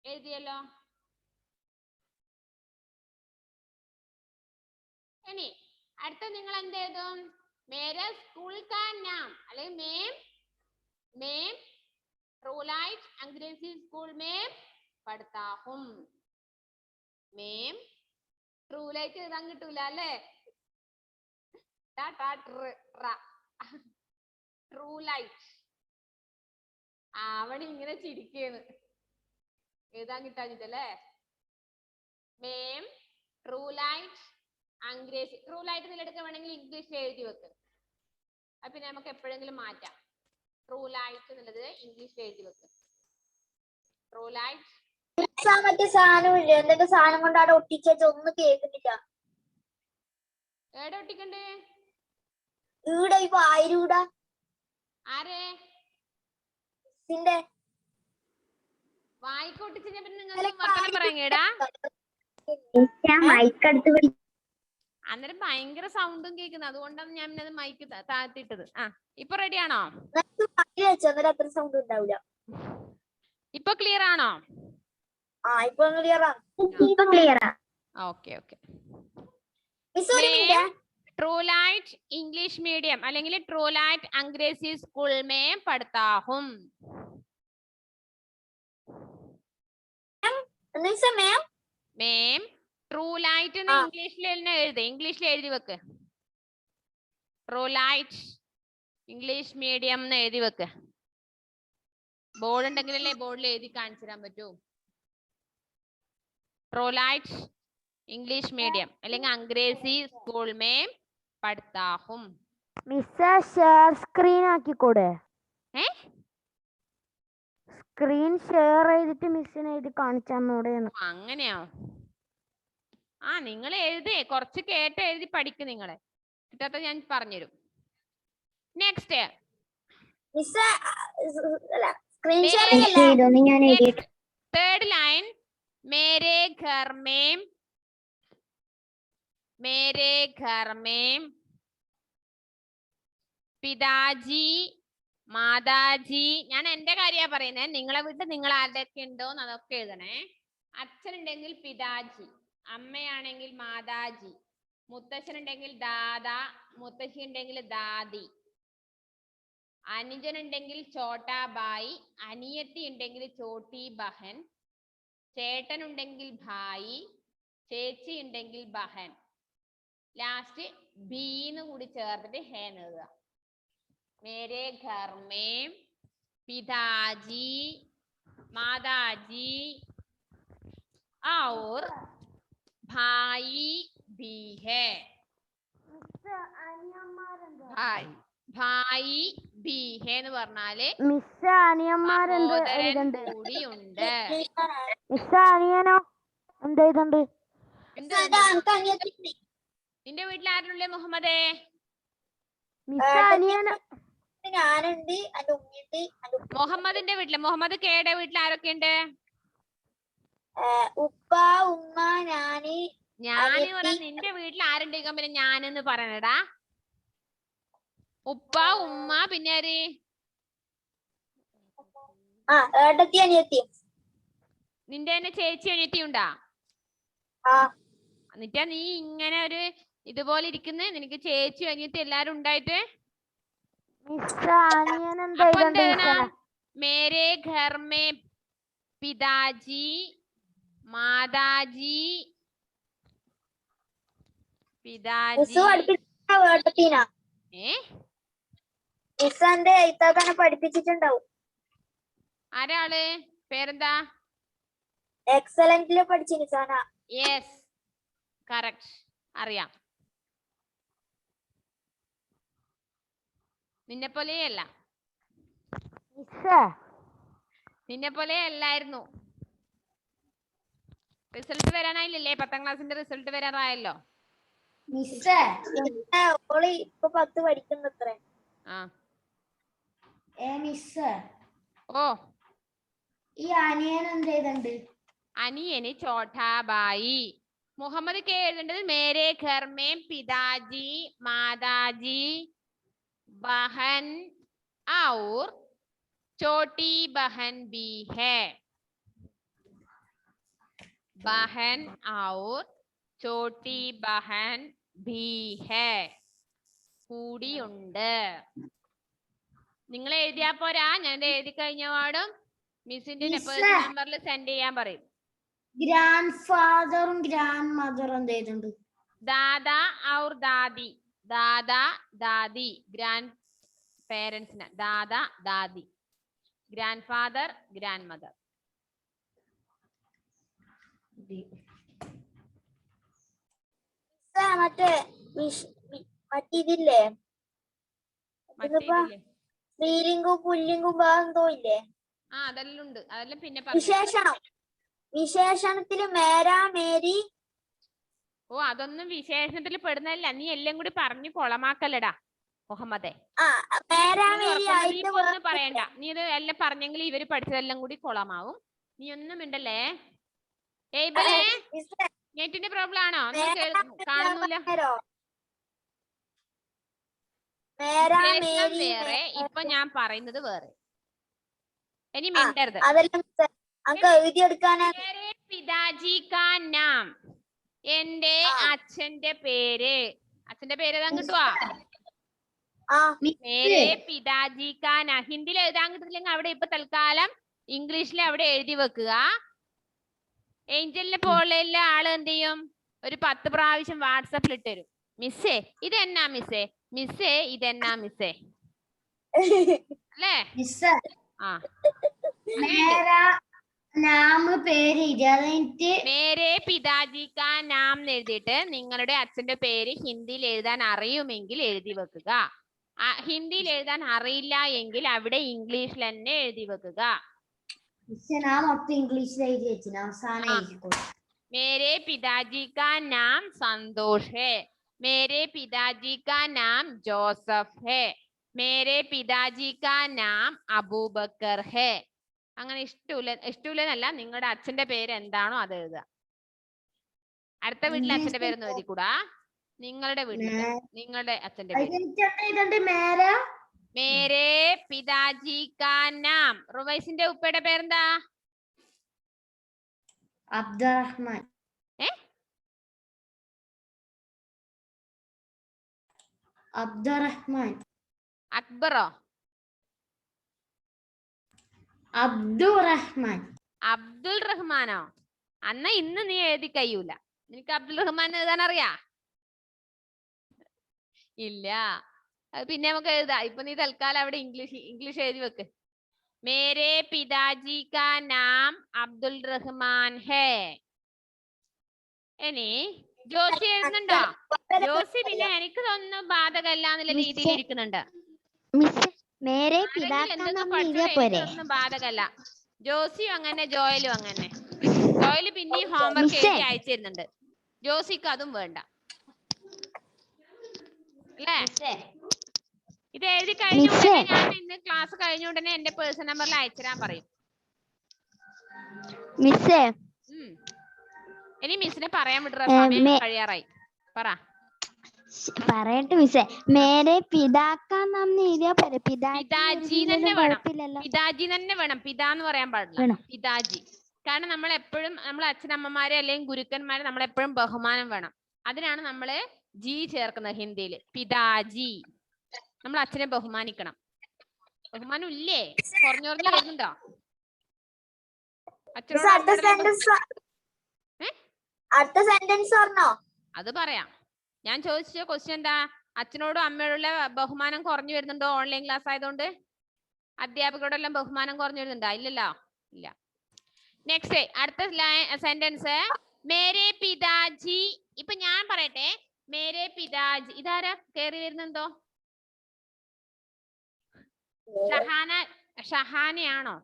എഴുതിയല്ലോ. ഇനി അടുത്ത നിങ്ങൾ എന്ത് എഴുതും? മേരെ സ്കൂൾ കാ നാം അല്ലെങ്കിൽ മേം മേം ട്രൂലൈറ്റ് അംഗ്രേസി സ്കൂൾ മേം പഠിത്താഹും. മേം ട്രൂലൈറ്റ് എഴുതാൻ കിട്ടൂല അല്ലേ? ട്രൂലൈറ്റ്. അവൻ ഇങ്ങനെ ചിരിക്കേന്ന് എഴുതാൻ കിട്ടാഞ്ഞിട്ടല്ലേ. മേം ട്രൂലൈറ്റ് അംഗ്രേസി. ട്രൂലൈറ്റ് നിലെടുക്കാൻ വേണമെങ്കിൽ ഇംഗ്ലീഷിൽ എഴുതി വെക്ക്. അപ്പൊ പിന്നെ നമുക്ക് എപ്പോഴെങ്കിലും മാറ്റാം. ട്രൂലൈറ്റ് എന്നുള്ളത് ഇംഗ്ലീഷിൽ എഴുതി വെക്ക്. ട്രൂലൈറ്റ് മറ്റേ സാധനമില്ല, എന്തൊക്കെ സാധനം കൊണ്ട് അവിടെ ഒട്ടിച്ച ഒന്നും കേൾക്കുന്നില്ല. എവിടെ ഒട്ടിക്കണ്ടേ? ഈടെ ഇപ്പൊ ആയിരൂടാ. ആരെ വായിക്കൊട്ടിച്ച പിന്നെ നിങ്ങൾക്ക് വർത്തമാനം പറയാടാ. അന്നേരം ഭയങ്കര സൗണ്ടും കേൾക്കുന്നത്, അതുകൊണ്ടാണ് ഞാൻ പിന്നെ അത് മൈക്ക് താഴ്ത്തിയിട്ടത്. ആ ഇപ്പൊ റെഡി ആണോ? അത്ര സൗണ്ട് ഉണ്ടാവില്ല. ഇപ്പൊ ക്ലിയർ ആണോ? ഇപ്പൊ ക്ലിയറാ. Okay okay. ട്രൂലൈറ്റ് ഇംഗ്ലീഷ് മീഡിയം അല്ലെങ്കിൽ ട്രൂലൈറ്റ് അംഗ്രേസി സ്കൂൾ में पढ़ता हूं. मैम ട്രൂലൈറ്റ് എന്ന് ഇംഗ്ലീഷിൽ തന്നെ എഴുതി. ഇംഗ്ലീഷിൽ എഴുതി വെക്ക്. ട്രൂലൈറ്റ് ഇംഗ്ലീഷ് മീഡിയം എന്ന് എഴുതി വെക്ക്. ബോർഡ് ഉണ്ടെങ്കിലല്ലേ ബോർഡിൽ എഴുതി കാണിച്ചു തരാൻ പറ്റൂ. ट्रोलाइट इंग्लिश मीडियम അല്ലെങ്കിൽ अंग्रेजी स्कूल में पढ़ता हूं. മിസ്സേ ഷെയർ സ്ക്രീൻ ആക്കിക്കൂടെ? സ്ക്രീൻ ഷെയർ ചെയ്തിട്ട് മിസ്സിനെ എഴുതി കാണിച്ചു തന്നൂടെ? അങ്ങനെയോ? ആ നിങ്ങൾ എഴുതി കുറച്ച് കേട്ട് എഴുതി പഠിക്കും. നിങ്ങളെ കിട്ടാത്ത ഞാൻ പറഞ്ഞുതരും. നെക്സ്റ്റ് थर्ड लाइन मेरे घर में പിതാജി മാതാജി. ഞാൻ എന്റെ കാര്യ പറയുന്നത്. നിങ്ങളെ വീട്ടിൽ നിങ്ങൾ ആരുടെയൊക്കെ ഉണ്ടോ അതൊക്കെ എഴുതണേ. അച്ഛനുണ്ടെങ്കിൽ പിതാജി, അമ്മയാണെങ്കിൽ മാതാജി, മുത്തശ്ശനുണ്ടെങ്കിൽ ദാദാ, മുത്തശ്ശി ഉണ്ടെങ്കിൽ ദാദി, അനുജനുണ്ടെങ്കിൽ ചോട്ടാ ബായി, അനിയത്തി ഉണ്ടെങ്കിൽ ചോട്ടി ബഹൻ, ചേട്ടനുണ്ടെങ്കിൽ ഭായി, ചേച്ചി ഉണ്ടെങ്കിൽ ബഹൻ. ലാസ്റ്റ് ബീന്ന് കൂടി ചേർത്തിട്ട് ഹേൻ എഴുതുക. मेरे घर में पिताजी माताजी और भाई भी है. ഭായി ബി ഹേ എന്ന് പറഞ്ഞാല് മിസ് അനിയന്മാരെന്ത് സഹോദരൻ കൂടി ഉണ്ട്. മിസ് അനിയനോ എന്ത് എഴുതണ്ട്? നിന്റെ വീട്ടിൽ ആരുള്ളേ മുഹമ്മദേ? മിസ് അനിയനോ? ഞാനുണ്ട്, എന്റെ ഉമ്മയുണ്ട്. മുഹമ്മദിന്റെ വീട്ടില്, മുഹമ്മദ് കേടെ വീട്ടിൽ ആരൊക്കെ ഉണ്ട്? ഉപ്പ, ഉമ്മ, ഞാന് പറയാ. നിന്റെ വീട്ടിൽ ആരുണ്ടെങ്കിൽ പിന്നെ ഞാനെന്ന് പറയണടാ. ഉപ്പ, ഉമ്മ, പിന്നെ ആര്? ഏട്ടത്തി അനിയത്തി. നിന്റെ തന്നെ ചേച്ചി അനിയത്തി ഉണ്ടാ? എന്നിട്ടാ നീ ഇങ്ങനെ ഒരു ഇതുപോലെ ഇരിക്കുന്ന? നിനക്ക് ചേച്ചി അനിയത്തി എല്ലാരും ഉണ്ടായിട്ട് मेरे घर में पिताजी माताजी പഠിപ്പിച്ചിട്ടുണ്ടാവും. ആരാള്? പേരെന്താ? എക്സലന്റില് പഠിച്ചിരിക്കാന. യെസ്, കറക്റ്റ്, അറിയാം. നിന്നെ പോലെയല്ല, നിന്നെ പോലെ അല്ലായിരുന്നു. റിസൾട്ട് വരാനായില്ലേ? 10ാം ക്ലാസ്സിന്റെ റിസൾട്ട് വരാറായല്ലോ. ഇപ്പൊ 10 പഠിക്കുന്നത്രേ. ഓ, ഈ അനിയൻ എന്ത് ചെയ്തണ്ട്? അനിയന് ചോട്ടാബായി. മുഹമ്മദ് കെ എഴുതേണ്ടത് മേരെ ഘർ മേ പിതാജി മാതാജി बहन और छोटी बहन भी है. बहन और छोटी बहन भी है. കൂടി ഉണ്ട്. നിങ്ങൾ എഴുതിയാ പോരാ. ഞാൻ എഴുതി കഴിഞ്ഞ പാടും മിസ്സിന്റെ നമ്പറിൽ സെൻഡ് ചെയ്യാൻ പറയും. ഗ്രാൻഡ് ഫാദറും ഗ്രാൻഡ് മദറും എന്ത് ചെയ്തിട്ടുണ്ട്? ദാദാ ഔർ ദാദി. ദാദാ ദാദി ഗ്രാൻഡ് പേരൻസിന്. ദാദാ ദാദി ഗ്രാൻഡ് ഫാദർ ഗ്രാൻഡ് മദർ. മറ്റേതില്ലേ, സ്ത്രീലിംഗവും പുല്ലിംഗവും എന്തോ ഇല്ലേ? അതെല്ലാം ഉണ്ട്. അതെല്ലാം പിന്നെ വിശേഷണത്തില് മേരാ മേരി. ഓ, അതൊന്നും വിശേഷണത്തിൽ പെടുന്നതല്ല. നീ എല്ലാം കൂടി പറഞ്ഞു കൊളമാക്കല്ലടാ മുഹമ്മദേ. ഒന്നും പറയണ്ട. നീ ഇത് എല്ലാം പറഞ്ഞെങ്കിൽ ഇവര് പഠിച്ചതെല്ലാം കൂടി കൊളമാവും. നീ ഒന്നും ഉണ്ടല്ലേ? നെറ്റിന്റെ പ്രോബ്ലം ആണോ? കാണുന്നില്ല. വേറെ, ഇപ്പൊ ഞാൻ പറയുന്നത് വേറെ. ഇനി മിണ്ടരുത്. പിതാജി കാ നാം. എന്റെ അച്ഛന്റെ പേര്. അച്ഛന്റെ പേര് എഴുതാൻ കിട്ടുവാ? മേരെ പിതാജി കാ നാം. ഹിന്ദിയിൽ എഴുതാൻ കിട്ടില്ലെങ്കിൽ അവിടെ ഇപ്പൊ തൽക്കാലം ഇംഗ്ലീഷിൽ അവിടെ എഴുതി വെക്കുക. ഏഞ്ചലിനെ പോലെയുള്ള ആള് എന്ത് ചെയ്യും? ഒരു 10 പ്രാവശ്യം വാട്സപ്പിൽ ഇട്ടുതരും. മിസ്സേ ഇതെന്നാ മിസ്സേ, മിസ്സേ ഇതെന്നാ മിസ്സേ, അല്ലേ? നാം പേര് എഴുതിയിട്ട് മേരെ പിതാജി കാ നാം എഴുതിയിട്ട് നിങ്ങളുടെ അച്ഛന്റെ പേര് ഹിന്ദിയിൽ എഴുതാൻ അറിയുമെങ്കിൽ എഴുതി വെക്കുക. ഹിന്ദിയിൽ എഴുതാൻ അറിയില്ല എങ്കിൽ അവിടെ ഇംഗ്ലീഷിൽ തന്നെ എഴുതി വെക്കുക. നാം മൊത്തം ഇംഗ്ലീഷിൽ എഴുതി വെച്ചു അവസാനം എഴുതിക്കോളൂ. मेरे पिताजी का नाम संतोष है. मेरे पिताजी का नाम जोसेफ है. मेरे पिताजी का नाम അബൂബക്കർ है. അങ്ങനെ ഇഷ്ടമില്ലെന്നല്ല, നിങ്ങളുടെ അച്ഛന്റെ പേര് എന്താണോ അത് എഴുതുക. അടുത്ത വീട്ടിലെ അച്ഛന്റെ പേരൊന്നും എഴുതിക്കൂടാ, നിങ്ങളുടെ വീട്ടിൽ നിങ്ങളുടെ അച്ഛന്റെ പേര്. മേരെ പിതാജി കാ നാം. റുവൈസിന്റെ ഉപ്പയുടെ പേരെന്താ? അബ്ദുറഹ്മാൻ. അബ്ദുറഹ്മാൻ. അക്ബറോ? അബ്ദുറഹ്മാൻ. അബ്ദുൽ റഹ്മാനോ? അന്ന ഇന്ന് നീ എഴുതി കഴിയൂല. നിനക്ക് അബ്ദുൽ റഹ്മാൻ എഴുതാൻ അറിയാ? ഇല്ല, അത് പിന്നെ നമുക്ക് എഴുതാം. ഇപ്പൊ നീ തൽക്കാലം അവിടെ ഇംഗ്ലീഷ് എഴുതി വെക്ക്. മേരെ പിതാജി കാ നാം അബ്ദുൽ റഹ്മാൻ ഹേ. ഇനി ജോസി എഴുതുന്നുണ്ടോ? ജോസി പിന്നെ എനിക്ക് തോന്നുന്നു ബാധകല്ല എന്നുള്ള രീതിയിൽ ഇരിക്കുന്നുണ്ട്. ബാധകല്ല. ജോസിയും അങ്ങനെ, ജോയലും അങ്ങനെ. ജോയല് പിന്നെയും ഹോംവർക്ക് എഴുതി അയച്ചിരുന്നുണ്ട്, ജോസിക്ക് അതും വേണ്ട അല്ലേ? ഇത് എഴുതി കഴിഞ്ഞ ഉടനെ ഞാൻ ഇന്ന് ക്ലാസ് കഴിഞ്ഞ ഉടനെ എന്റെ പേഴ്സണൽ നമ്പറിൽ അയച്ചുതരാൻ പറയും. ഇനി മിസ്സിനെ പറയാൻ വിടുற സമയം കഴിയാറായി. പറയട്ടെ മിസ്സേ. മേരെ പിതാക്കാ നാം എഴുതിയാ പോരെ? പിതാജി തന്നെ വേണം. പിതാജി തന്നെ വേണം, പിതാ എന്ന് പറയാൻ പാടില്ല, പിതാജി. കാരണം നമ്മൾ എപ്പോഴും നമ്മളെ അച്ഛനമ്മമാരെ അല്ലെങ്കിൽ ഗുരുക്കന്മാരെ നമ്മളെപ്പോഴും ബഹുമാനം വേണം. അതിനാണ് നമ്മള് ജി ചേർക്കുന്നത് ഹിന്ദിയിൽ. പിതാജി, നമ്മൾ അച്ഛനെ ബഹുമാനിക്കണം. ബഹുമാനം ഇല്ലേ? കുറഞ്ഞു വരുന്നുണ്ടോ? അടുത്ത സെന്റൻസ് പറഞ്ഞോ? അത് പറയാം. ഞാൻ ചോദിച്ച ക്വസ്റ്റ്യൻ എന്താ? അച്ഛനോടും അമ്മയോടുള്ള ബഹുമാനം കുറഞ്ഞു വരുന്നുണ്ടോ? ഓൺലൈൻ ക്ലാസ് ആയതുകൊണ്ട് അധ്യാപകരോടെല്ലാം ബഹുമാനം കുറഞ്ഞു വരുന്നുണ്ടോ? ഇല്ലല്ലോ, ഇല്ല. നെക്സ്റ്റ് അടുത്ത സെന്റൻസ് മേരെ പിതാജി. ഇപ്പൊ ഞാൻ പറയട്ടെ, മേരെ പിതാജി. ഇതാരാ കേറി വരുന്നുണ്ടോ? ഷഹാനയാണോ?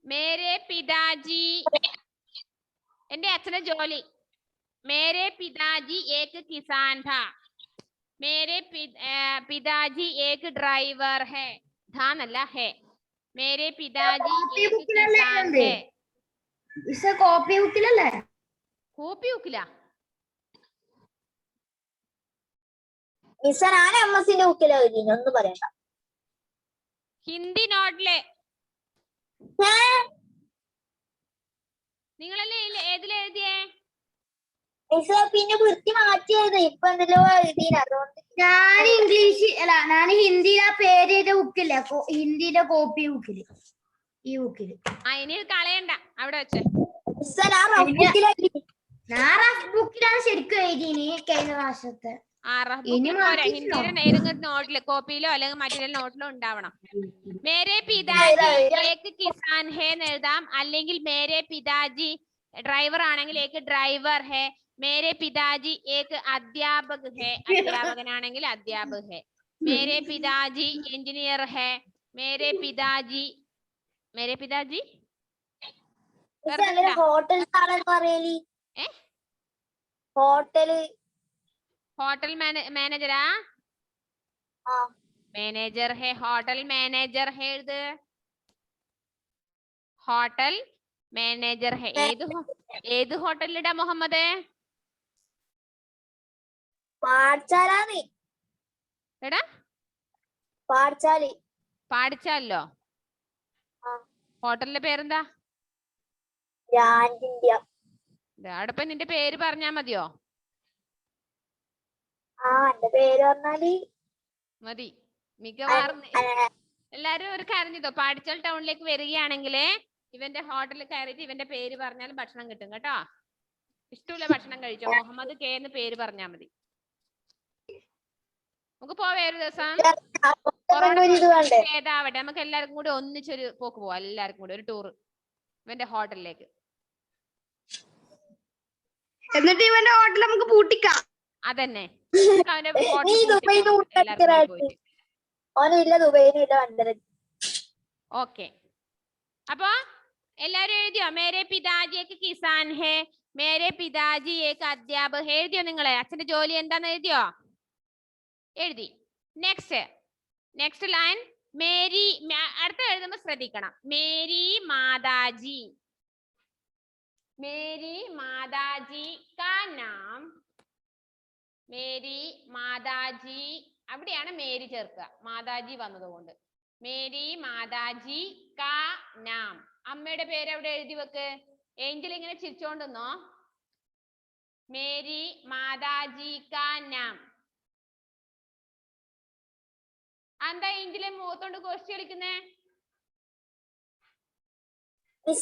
മേരെ പിതാജി. എന്റെ അച്ഛന്റെ ജോലി. മേരെ പിതാജി ഏക് കിസാൻ ഥാ. മേരെ പിതാജി ഏക് ഡ്രൈവർ ഹേ. ധാ എന്നല്ല, ഹേ. മേരെ പിതാജി ഏക് കിസാൻ ഹേ. കോപ്പി ബുക്കിലല്ലേ? കോപ്പി ബുക്കില. ഒന്നും പറയണ്ട. ഹിന്ദി നോട്ടിലെ നിങ്ങളല്ലേ ഏതിൽ എഴുതിയേ? പിന്നെ വൃത്തി മാറ്റിയത് ഇപ്പൊ എന്തെല്ലോ എഴുതിയത്. ഞാൻ ഇംഗ്ലീഷ് അല്ല, ഞാൻ ഹിന്ദിയിലെ പേര് ചെയ്ത ബുക്കില്ല, ഹിന്ദിയുടെ കോപ്പി ബുക്കില്. ഈ ബുക്കില് ഇനി കളയണ്ട, അവിടെ വെച്ചേ. ഞാൻ റഫ് ബുക്കിലാണ് ശരിക്കും എഴുതിനി കഴിഞ്ഞ പ്രാവശ്യത്തെ. ഹിന്ദിയുടെ ഏതെങ്കിലും നോട്ടില്, കോപ്പിയിലോ അല്ലെങ്കിൽ മറ്റേ നോട്ടിലോ ഉണ്ടാവണം. മേരെ പിതാജി ഏക് കിസാൻ ഹേ എന്ന് എഴുതാം, അല്ലെങ്കിൽ മേരെ പിതാജി ഡ്രൈവർ ആണെങ്കിൽ ഏക് ഡ്രൈവർ ഹേ. മേരെ പിതാജി ഏക് അധ്യാപക് ഹേ, അധ്യാപകനാണെങ്കിൽ അധ്യാപക് ഹേ. മേരെ പിതാജി എഞ്ചിനീയർ ഹേ. മേരെ പിതാജി होटल मैनेजर मैनेजर है होटल मैनेजर है होटल मैनेजर है ഏത് ഹോട്ടലിടാ മുഹമ്മദേ? എടാ പാടിച്ചാലോ? ഹോട്ടലിന്റെ പേരെന്താ? അവിടെ നിന്റെ പേര് പറഞ്ഞാ മതിയോ? മതി. മിക്കവാറും എല്ലാരും ഒരു കാര്യം ചെയ്തോ, പാടിച്ചാൽ ടൗണിലേക്ക് വരികയാണെങ്കിൽ ഇവന്റെ ഹോട്ടലിൽ കയറിയിട്ട് ഇവന്റെ പേര് പറഞ്ഞാൽ ഭക്ഷണം കിട്ടും കേട്ടോ. ഇഷ്ടമുള്ള ഭക്ഷണം കഴിച്ചോ. മുഹമ്മദ് കെ എന്ന് പേര് പറഞ്ഞാൽ മതി. നമുക്ക് പോവാ ഒരു ദിവസം ഇത് വേണ്ടേ? ഏതാവട്ടെ, നമുക്ക് എല്ലാവർക്കും കൂടി ഒന്നിച്ചൊരു പോക്ക് പോവാം, എല്ലാവർക്കും കൂടി ഒരു ടൂർ ഇവന്റെ ഹോട്ടലിലേക്ക്. എന്നിട്ട് ഇവന്റെ ഹോട്ടൽ നമുക്ക് പൂട്ടിക്കാം. അതന്നെ, അവന്റെ ഹോട്ടൽ ഓക്കെ. അപ്പൊ എല്ലാരും എഴുതിയോ? മേരെ പിതാജി ഏക് കിസാൻ ഹേ, മേരെ പിതാജി ഏക് അധ്യാപക്. എഴുതിയോ നിങ്ങളെ? അച്ഛന്റെ ജോലി എന്താന്ന് എഴുതിയോ? എഴുതി. Next line Mary. അടുത്ത എഴുതുമ്പോ ശ്രദ്ധിക്കണം. മേരി മാതാജി, മേരി മാതാജി കാ നാം. മേരി മാതാജി, അവിടെയാണ് മേരി ചേർക്കുക, മാതാജി വന്നതുകൊണ്ട്. മേരി മാതാജി കാ നാം. അമ്മയുടെ പേര് അവിടെ എഴുതി വെക്ക്. ഏഞ്ചൽ ഇങ്ങനെ ചിരിച്ചോണ്ടെന്നോ. മേരി മാതാജി കാ നാം. എന്താ ഏഞ്ചലെ മുഖത്തോണ്ട് ഗോഷ്ടി കളിക്കുന്നേ? എന്ത്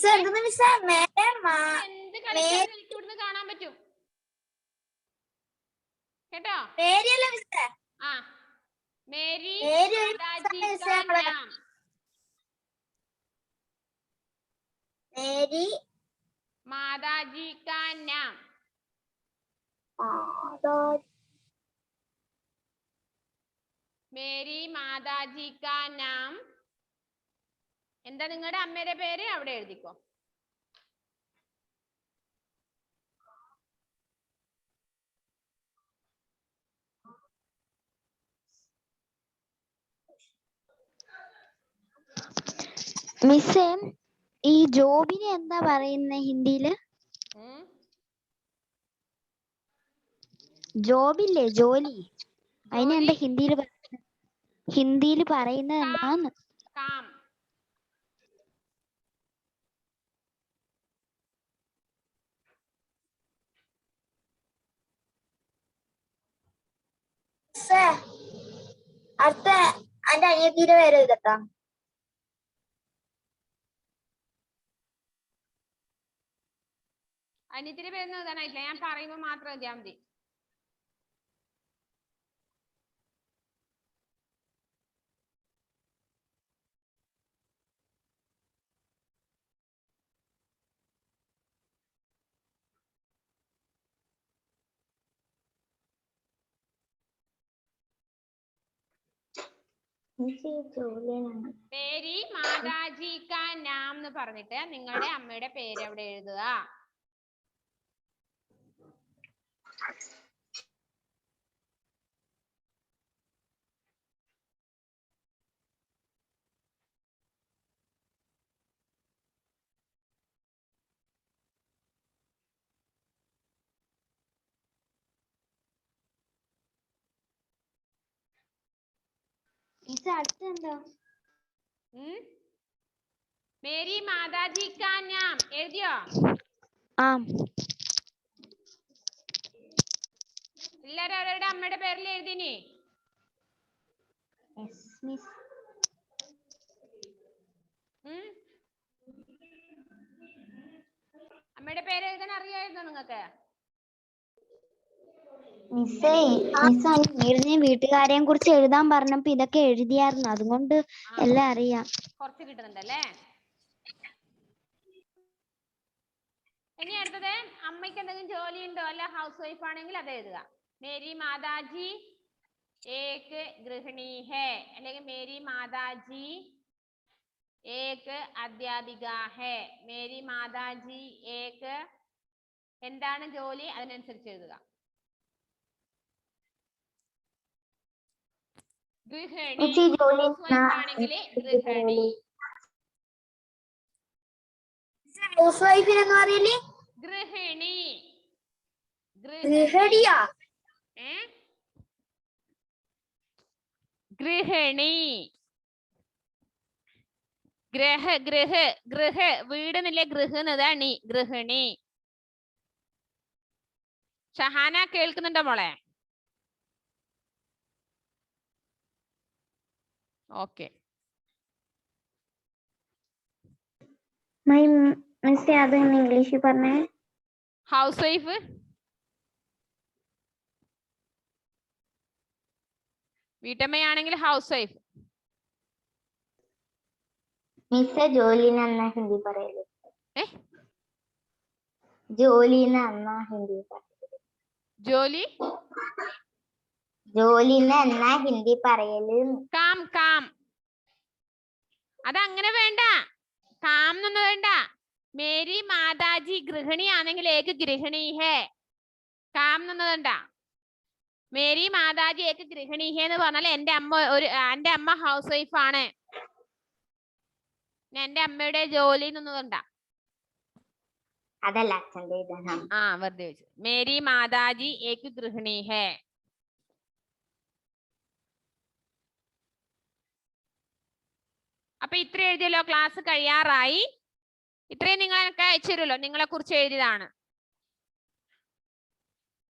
കളിച്ചാലും എനിക്ക് ഇവിടുന്ന് കാണാൻ പറ്റും കേട്ടോ. ആ, മേരി മാതാജി കാ നാം. മേരി മാതാജി കാ നാം. മേരി മാതാജി കാ നാം. എന്താ നിങ്ങളുടെ അമ്മയുടെ പേര്? അവിടെ എഴുതിക്കോ. മിസ്സേ, ഈ ജോബിനെ എന്താ പറയുന്നത് ഹിന്ദിയില്? ജോബില്ലേ, ജോലി, അതിനെന്താ ഹിന്ദിയിൽ പറയുന്നത് എന്താന്ന്? കാം. അടുത്ത എന്റെ അനിയത്തിയുടെ പേര് എഴുതട്ടാ. അനിയത്തിന്റെ പേരൊന്നും എഴുതാനായിട്ടില്ല, ഞാൻ പറയുമ്പോ മാത്രം എഴുതിയാൽ മതി. മേരി മാതാജി കാ നാം എന്ന് പറഞ്ഞിട്ട് നിങ്ങളുടെ അമ്മയുടെ പേര് അവിടെ എഴുതുക. അടുത്തെന്താ? മേരി മാതാജി കാ നാം എഴുതിയോ? എല്ലാരും അവരുടെ അമ്മയുടെ പേരിൽ എഴുതിനി? അമ്മയുടെ പേര് എഴുതാൻ അറിയായിരുന്നോ നിങ്ങൾക്ക്? വീട്ടുകാരെയും കുറിച്ച് എഴുതാൻ പറഞ്ഞപ്പോ ഇതൊക്കെ എഴുതിയായിരുന്നു, അതുകൊണ്ട് എല്ലാം അറിയാം. കുറച്ച് കിട്ടുന്നുണ്ടല്ലേ. ഇനി അടുത്തത്, അമ്മയ്ക്ക് എന്തെങ്കിലും ജോലി ഉണ്ടോ, അല്ല ഹൗസ് വൈഫ് ആണെങ്കിൽ അത് എഴുതുക. മേരി മാതാജി ഏക് ഗൃഹിണി ഹേ, അല്ലെങ്കിൽ മേരി മാതാജി ഏക് അധ്യാപിക ഹേ. മേരി മാതാജി ഏക്, എന്താണ് ജോലി അതിനനുസരിച്ച് എഴുതുക. ഗൃഹിണി, ഹൗസ് വൈഫ് ആണെങ്കിൽ ഗൃഹിണി. ഹൗസ് വൈഫിനെന്ന് പറയല് ഗൃഹിണി. ഗൃഹിണിയാ? ഗൃഹിണി. ഗൃഹ വീടെന്നില്ലേ, ഗൃഹതാണ് ഗൃഹിണി. ഷഹാന കേൾക്കുന്നുണ്ടോ മോളെ? ഓക്കെ. അത് ഇംഗ്ലീഷിൽ പറഞ്ഞേ. Housewife. വീട്ടമ്മയാണെങ്കിൽ ഹൗസ് വൈഫ്. മിസ് ജോലിനെ എന്നാ ഹിന്ദി പറയല്? ഏ ജോലിനെ എന്നാ ഹിന്ദി പറയല്? ജോലിനെ എന്നാ ഹിന്ദി പറയല്? Calm calm. അതങ്ങനെ വേണ്ട, കാം എന്നൊന്നും വേണ്ട. മേരി മാതാജി ഗൃഹിണിയാണെങ്കിൽ ഏക്ക് ഗൃഹിണി ഹേ. കാം എന്നൊന്നും വേണ്ട. മേരി മാതാജി ഏക്ക് ഗൃഹിണി ഹേ എന്ന് പറഞ്ഞാൽ എന്റെ അമ്മ ഹൗസ് വൈഫ് ആണ്. എന്റെ അമ്മയുടെ ജോലി എന്നൊന്നും വേണ്ട. അതല്ല അച്ഛൻ്റെ ഇതാണ്. ആ വെറുതെ വെച്ചു. മേരി മാതാജി ഏക്ക് ഗൃഹിണി ഹേ. അപ്പൊ ഇത്ര എഴുതിയല്ലോ, ക്ലാസ് കഴിയാറായി. ഇത്രയും നിങ്ങൾക്ക് അയച്ചു തരുമല്ലോ, നിങ്ങളെ കുറിച്ച് എഴുതിയതാണ്.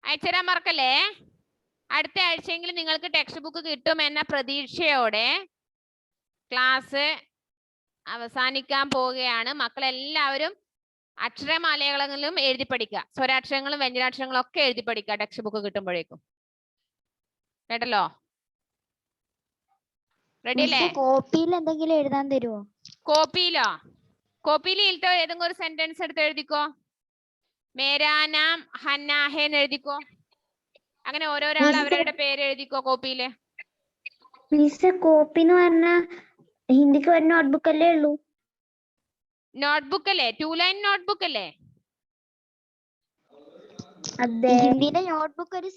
അയച്ചുതരാൻ മറക്കല്ലേ. അടുത്ത ആഴ്ചയെങ്കിലും നിങ്ങൾക്ക് ടെക്സ്റ്റ് ബുക്ക് കിട്ടുമെന്ന പ്രതീക്ഷയോടെ ക്ലാസ് അവസാനിക്കാൻ പോവുകയാണ്. മക്കളെല്ലാവരും അക്ഷരമാലകളും എഴുതി പഠിക്കുക. സ്വരാക്ഷരങ്ങളും വ്യഞ്ജനാക്ഷരങ്ങളും ഒക്കെ എഴുതി പഠിക്കുക ടെക്സ്റ്റ് ബുക്ക് കിട്ടുമ്പോഴേക്കും. കേട്ടല്ലോ? റെഡി അല്ലേ? കോപ്പിയിൽ എന്തെങ്കിലും എഴുതാൻ തരുമോ? കോപ്പിയിലോ? കോപ്പിയിൽ ഏതെങ്കിലും ഒരു സെന്റൻസ് എടുത്ത് എഴുതിക്കോ. മേരാ നാം ഹന്ന ഹേ എന്ന് എഴുതിക്കോ. അങ്ങനെ ഓരോരാൾ അവരുടെ പേര് എഴുതിക്കോ കോപ്പിയില്. മിസ് കോപ്പി എന്ന് പറഞ്ഞാ ഹിന്ദിക്ക് ഒരു നോട്ട്ബുക്ക് അല്ലേ ഉള്ളൂ? നോട്ട്ബുക്ക് അല്ലേ? 2 ലൈൻ നോട്ട്ബുക്ക് അല്ലേ? ഹിന്ദിയുടെ നോട്ട്ബുക്ക് ഒരു